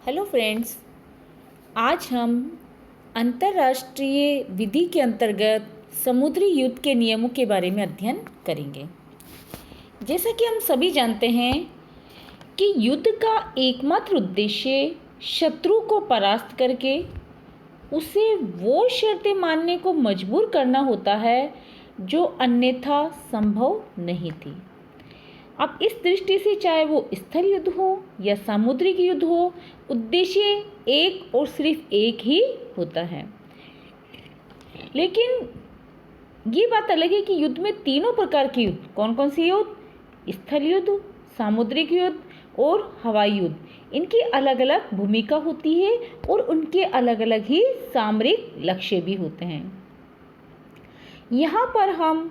Hello friends, आज हम अंतर्राष्ट्रीय विधि के अंतर्गत समुद्री युद्ध के नियमों के बारे में अध्ययन करेंगे। जैसा कि हम सभी जानते हैं कि युद्ध का एकमात्र उद्देश्य शत्रु को परास्त करके उसे वो शर्तें मानने को मजबूर करना होता है जो अन्यथा संभव नहीं थी। अब इस दृष्टि से चाहे वो स्थल युद्ध हो या सामुद्रिक युद्ध हो, उद्देश्य एक और सिर्फ एक ही होता है। लेकिन ये बात अलग है कि युद्ध में तीनों प्रकार के युद्ध, कौन कौन से युद्ध? स्थल युद्ध, सामुद्रिक युद्ध और हवाई युद्ध, इनकी अलग अलग भूमिका होती है और उनके अलग अलग ही सामरिक लक्ष्य भी होते हैं। यहाँ पर हम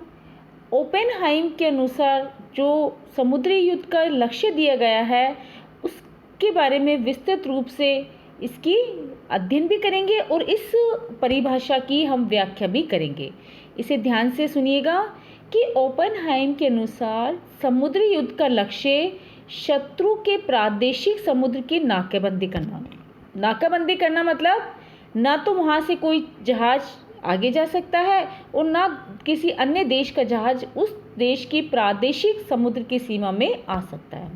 ओपेनहाइम के अनुसार जो समुद्री युद्ध का लक्ष्य दिया गया है उसके बारे में विस्तृत रूप से इसकी अध्ययन भी करेंगे और इस परिभाषा की हम व्याख्या भी करेंगे। इसे ध्यान से सुनिएगा कि ओपेनहाइम के अनुसार समुद्री युद्ध का लक्ष्य शत्रु के प्रादेशिक समुद्र की नाकेबंदी करना। नाकाबंदी करना मतलब ना तो वहाँ से कोई जहाज आगे जा सकता है और ना किसी अन्य देश का जहाज उस देश की प्रादेशिक समुद्र की सीमा में आ सकता है।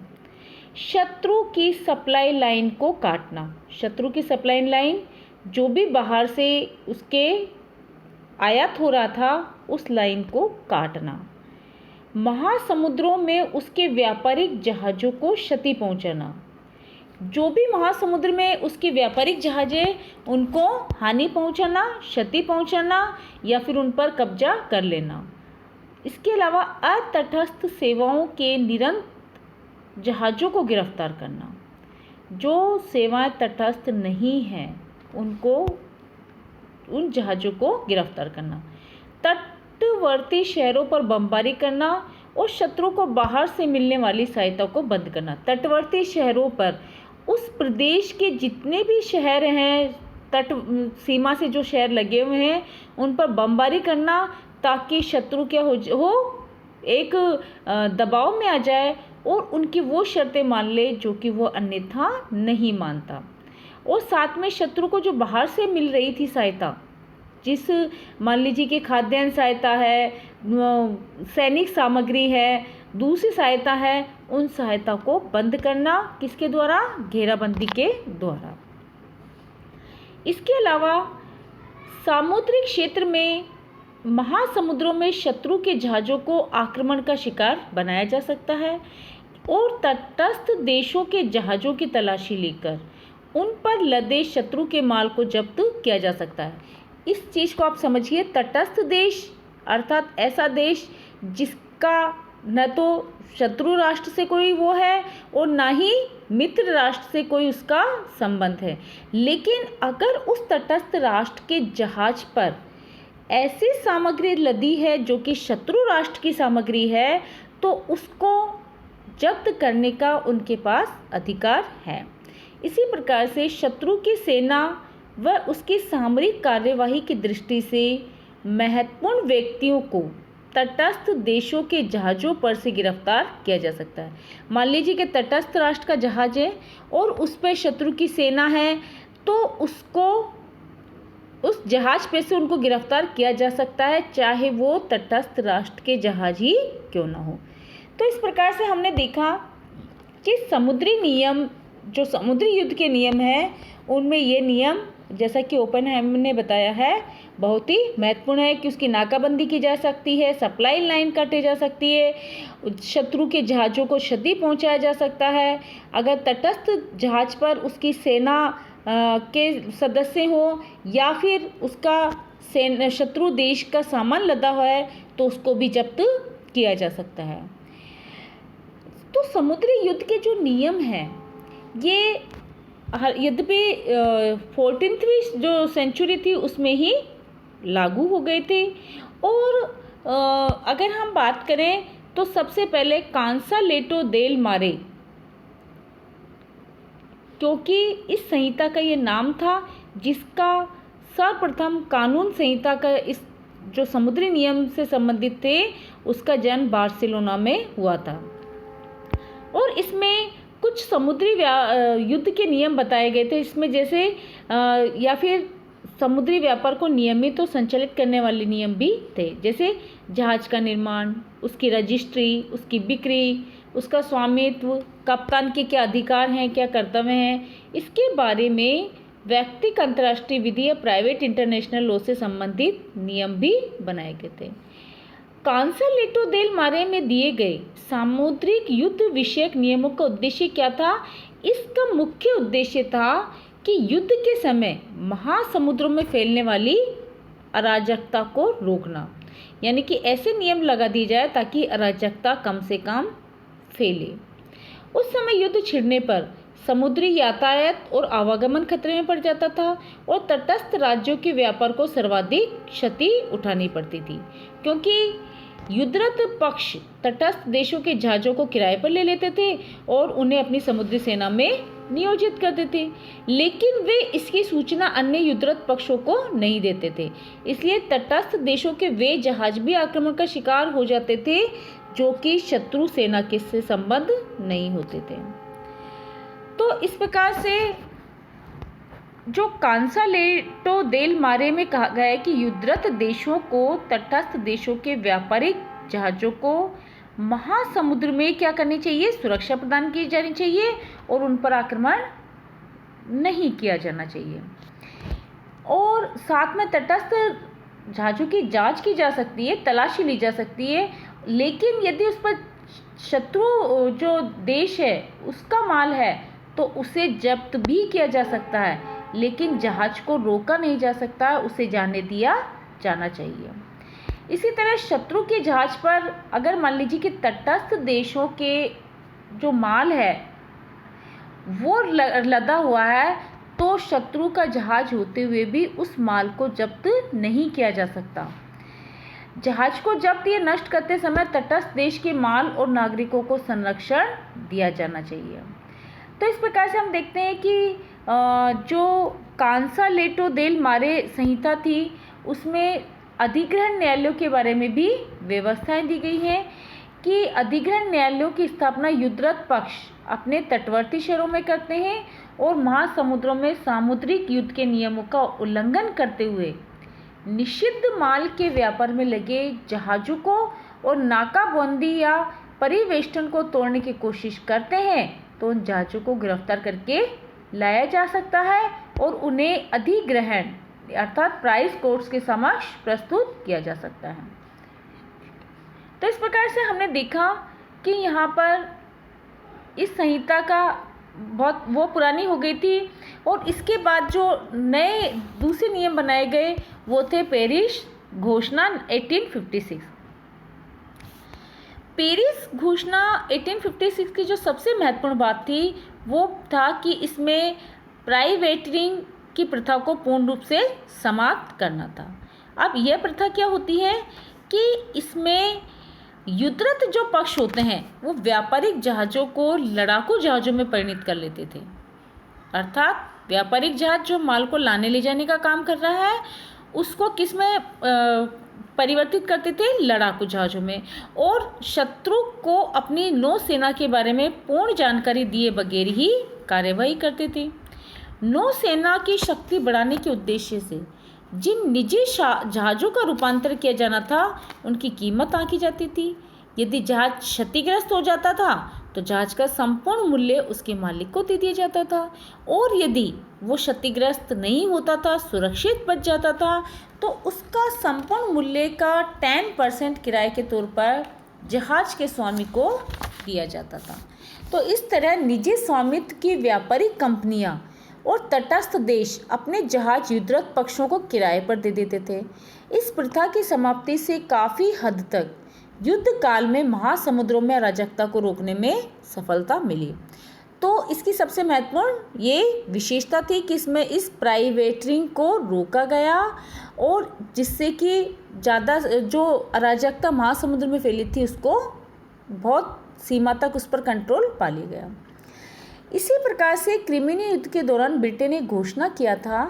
शत्रु की सप्लाई लाइन को काटना। शत्रु की सप्लाई लाइन जो भी बाहर से उसके आयात हो रहा था उस लाइन को काटना। महासमुद्रों में उसके व्यापारिक जहाज़ों को क्षति पहुंचाना। जो भी महासमुद्र में उसके व्यापारिक जहाज है उनको हानि पहुंचाना, क्षति पहुंचाना या फिर उन पर कब्जा कर लेना। इसके अलावा अतटस्थ सेवाओं के निरंतर जहाज़ों को गिरफ्तार करना। जो सेवाएं तटस्थ नहीं हैं उनको, उन जहाज़ों को गिरफ्तार करना। तटवर्ती शहरों पर बमबारी करना और शत्रु को बाहर से मिलने वाली सहायता को बंद करना। तटवर्ती शहरों पर उस प्रदेश के जितने भी शहर हैं, तट सीमा से जो शहर लगे हुए हैं उन पर बमबारी करना ताकि शत्रु क्या हो एक दबाव में आ जाए और उनकी वो शर्तें मान ले जो कि वो अन्यथा नहीं मानता। और साथ में शत्रु को जो बाहर से मिल रही थी सहायता, जिस मान लीजिए कि खाद्यान्न सहायता है, सैनिक सामग्री है, दूसरी सहायता है, उन सहायता को बंद करना। किसके द्वारा? घेराबंदी के द्वारा। इसके अलावा सामुद्रिक क्षेत्र में महासमुद्रों में शत्रु के जहाज़ों को आक्रमण का शिकार बनाया जा सकता है और तटस्थ देशों के जहाज़ों की तलाशी लेकर उन पर लदे शत्रु के माल को जब्त किया जा सकता है। इस चीज़ को आप समझिए। तटस्थ देश अर्थात ऐसा देश जिसका न तो शत्रु राष्ट्र से कोई वो है और ना ही मित्र राष्ट्र से कोई उसका संबंध है। लेकिन अगर उस तटस्थ राष्ट्र के जहाज पर ऐसी सामग्री लदी है जो कि शत्रु राष्ट्र की सामग्री है तो उसको जब्त करने का उनके पास अधिकार है। इसी प्रकार से शत्रु की सेना व उसकी सामरिक कार्यवाही की दृष्टि से महत्वपूर्ण व्यक्तियों को तटस्थ देशों के जहाज़ों पर से गिरफ्तार किया जा सकता है। मान लीजिए कि तटस्थ राष्ट्र का जहाज है और उस पर शत्रु की सेना है तो उसको उस जहाज पे से उनको गिरफ्तार किया जा सकता है, चाहे वो तटस्थ राष्ट्र के जहाज ही क्यों ना हो। तो इस प्रकार से हमने देखा कि समुद्री नियम, जो समुद्री युद्ध के नियम हैं उनमें ये नियम, जैसा कि ओपेनहाइम ने बताया है, बहुत ही महत्वपूर्ण है कि उसकी नाकाबंदी की जा सकती है, सप्लाई लाइन काटी जा सकती है, शत्रु के जहाज़ों को क्षति पहुंचाया जा सकता है। अगर तटस्थ जहाज़ पर उसकी सेना के सदस्य हों या फिर उसका शत्रु देश का सामान लदा हुआ है तो उसको भी जब्त किया जा सकता है। तो समुद्री युद्ध के जो नियम हैं ये यद्यपि 14वीं जो सेंचुरी थी उसमें ही लागू हो गए थे। और अगर हम बात करें तो सबसे पहले कांसालेटो देल मारे, क्योंकि इस संहिता का ये नाम था जिसका सर्वप्रथम कानून संहिता का इस जो समुद्री नियम से संबंधित थे उसका जन्म बार्सिलोना में हुआ था। और इसमें कुछ समुद्री युद्ध के नियम बताए गए थे इसमें, जैसे या फिर समुद्री व्यापार को नियमित और संचालित करने वाले नियम भी थे, जैसे जहाज का निर्माण, उसकी रजिस्ट्री, उसकी बिक्री, उसका स्वामित्व, कप्तान के क्या अधिकार हैं, क्या कर्तव्य हैं, इसके बारे में व्यक्तिगत अंतर्राष्ट्रीय विधि या प्राइवेट इंटरनेशनल लॉ से संबंधित नियम भी बनाए गए थे। कांसालेटो देल मारे में दिए गए सामुद्रिक युद्ध विषयक नियमों का उद्देश्य क्या था? इसका मुख्य उद्देश्य था कि युद्ध के समय महासमुद्रों में फैलने वाली अराजकता को रोकना, यानी कि ऐसे नियम लगा दिए जाए ताकि अराजकता कम से कम फैले। उस समय युद्ध छिड़ने पर समुद्री यातायात और आवागमन खतरे में पड़ जाता था और तटस्थ राज्यों के व्यापार को सर्वाधिक क्षति उठानी पड़ती थी, क्योंकि युद्धरत पक्ष तटस्थ देशों के जहाज़ों को किराए पर ले लेते थे और उन्हें अपनी समुद्री सेना में नियोजित करते थे, लेकिन वे इसकी सूचना अन्य युद्धरत पक्षों को नहीं देते थे। इसलिए तटस्थ देशों के वे जहाज भी आक्रमण का शिकार हो जाते थे जो कि शत्रु सेना के से संबंध नहीं होते थे। तो इस प्रकार से जो कांसालेटो देल मारे में कहा गया है कि युद्धरत देशों को तटस्थ देशों के व्यापारिक जहाज़ों को महासमुद्र में क्या करनी चाहिए? सुरक्षा प्रदान की जानी चाहिए और उन पर आक्रमण नहीं किया जाना चाहिए। और साथ में तटस्थ जहाज़ों की जांच की जा सकती है, तलाशी ली जा सकती है, लेकिन यदि उस पर शत्रु जो देश है उसका माल है तो उसे जब्त भी किया जा सकता है, लेकिन जहाज को रोका नहीं जा सकता, उसे जाने दिया जाना चाहिए। इसी तरह शत्रु के जहाज पर अगर मान लीजिए कि तटस्थ देशों के जो माल है वो लदा हुआ है, तो शत्रु का जहाज होते हुए भी उस माल को जब्त नहीं किया जा सकता। जहाज को जब्त या नष्ट करते समय तटस्थ देश के माल और नागरिकों को संरक्षण दिया जाना चाहिए। तो इस प्रकार से हम देखते हैं कि जो कांसालेटो देल मारे संहिता थी उसमें अधिग्रहण न्यायालयों के बारे में भी व्यवस्थाएं दी गई हैं कि अधिग्रहण न्यायालयों की स्थापना युद्धरत पक्ष अपने तटवर्ती शहरों में करते हैं और महासमुद्रों में सामुद्रिक युद्ध के नियमों का उल्लंघन करते हुए निषिद्ध माल के व्यापार में लगे जहाज़ों को और नाकाबंदी या परिवेष्टन को तोड़ने की कोशिश करते हैं, तो उन जहाज़ों को गिरफ्तार करके लाया जा सकता है और उन्हें अधिग्रहण अर्थात प्राइस कोर्ट्स के समक्ष प्रस्तुत किया जा सकता है। तो इस प्रकार से हमने देखा कि यहाँ पर इस संहिता का बहुत वो पुरानी हो गई थी और इसके बाद जो नए दूसरे नियम बनाए गए वो थे पेरिस घोषणा 1856। पेरिस घोषणा 1856 की जो सबसे महत्वपूर्ण बात थी वो था कि इसमें प्राइवेटरिंग की प्रथा को पूर्ण रूप से समाप्त करना था। अब यह प्रथा क्या होती है कि इसमें युद्धरत जो पक्ष होते हैं वो व्यापारिक जहाज़ों को लड़ाकू जहाज़ों में परिणत कर लेते थे, अर्थात व्यापारिक जहाज़ जो माल को लाने ले जाने का काम कर रहा है उसको किस में परिवर्तित करते थे? लड़ाकू जहाज़ों में, और शत्रु को अपनी नौसेना के बारे में पूर्ण जानकारी दिए बगैर ही कार्यवाही करते थे। नौसेना की शक्ति बढ़ाने के उद्देश्य से जिन निजी जहाज़ों का रूपांतर किया जाना था उनकी कीमत आंकी जाती थी। यदि जहाज़ क्षतिग्रस्त हो जाता था तो जहाज़ का संपूर्ण मूल्य उसके मालिक को दे दिया जाता था, और यदि वो क्षतिग्रस्त नहीं होता था, सुरक्षित बच जाता था, तो उसका संपूर्ण मूल्य का 10% किराए के तौर पर जहाज़ के स्वामी को दिया जाता था। तो इस तरह निजी स्वामित्व की व्यापारिक कंपनियां और तटस्थ देश अपने जहाज युद्धरत पक्षों को किराए पर दे देते थे। इस प्रथा की समाप्ति से काफ़ी हद तक युद्ध काल में महासमुद्रों में अराजकता को रोकने में सफलता मिली। तो इसकी सबसे महत्वपूर्ण ये विशेषता थी कि इसमें इस प्राइवेटरिंग को रोका गया और जिससे कि ज़्यादा जो अराजकता महासमुद्र में फैली थी उसको बहुत सीमा तक उस पर कंट्रोल पा लिया गया। इसी प्रकार से क्रिमियन युद्ध के दौरान ब्रिटेन ने घोषणा किया था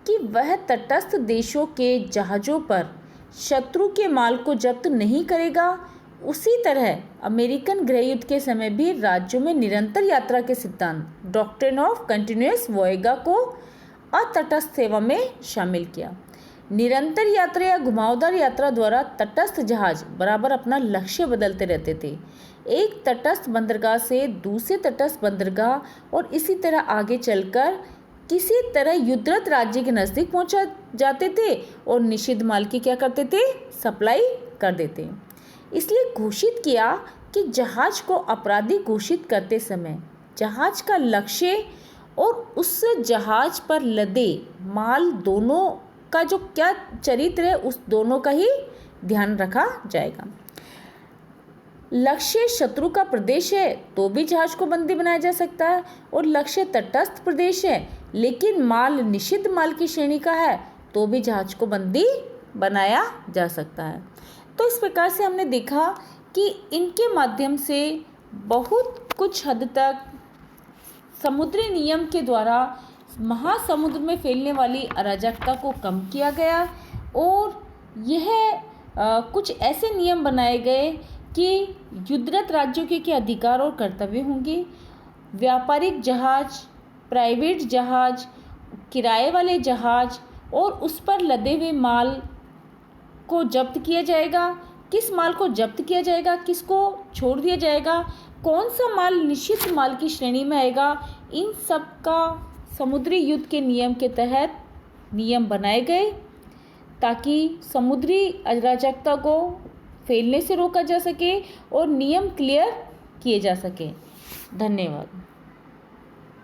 कि वह तटस्थ देशों के जहाज़ों पर शत्रु के माल को जब्त नहीं करेगा उसी तरह अमेरिकन गृह युद्ध के समय भी राज्यों में निरंतर यात्रा के सिद्धांत डॉक्ट्रिन ऑफ कंटिन्यूअस वोएगा को अतटस्थ सेवा में शामिल किया। निरंतर यात्रा या घुमावदार यात्रा द्वारा तटस्थ जहाज बराबर अपना लक्ष्य बदलते रहते थे, एक तटस्थ बंदरगाह से दूसरे तटस्थ बंदरगाह और इसी तरह आगे चलकर किसी तरह युद्धरत राज्य के नज़दीक पहुंचा जाते थे और निषिद्ध माल की क्या करते थे, सप्लाई कर देते। इसलिए घोषित किया कि जहाज को अपराधी घोषित करते समय जहाज का लक्ष्य और उस जहाज पर लदे माल दोनों का जो क्या चरित्र है उस दोनों का ही ध्यान रखा जाएगा। लक्ष्य शत्रु का प्रदेश है तो भी जहाज को बंदी बनाया जा सकता है, और लक्ष्य तटस्थ प्रदेश है लेकिन माल निषिद्ध माल की श्रेणी का है तो भी जहाज को बंदी बनाया जा सकता है। तो इस प्रकार से हमने देखा कि इनके माध्यम से बहुत कुछ हद तक समुद्री नियम के द्वारा महासमुद्र में फैलने वाली अराजकता को कम किया गया, और यह कुछ ऐसे नियम बनाए गए कि युद्धरत राज्यों के क्या अधिकार और कर्तव्य होंगे, व्यापारिक जहाज, प्राइवेट जहाज, किराए वाले जहाज और उस पर लदे हुए माल को जब्त किया जाएगा, किस माल को जब्त किया जाएगा, किसको छोड़ दिया जाएगा, कौन सा माल निषिद्ध माल की श्रेणी में आएगा, इन सब का समुद्री युद्ध के नियम के तहत नियम बनाए गए ताकि समुद्री अराजकता को फैलने से रोका जा सके और नियम क्लियर किए जा सके। धन्यवाद।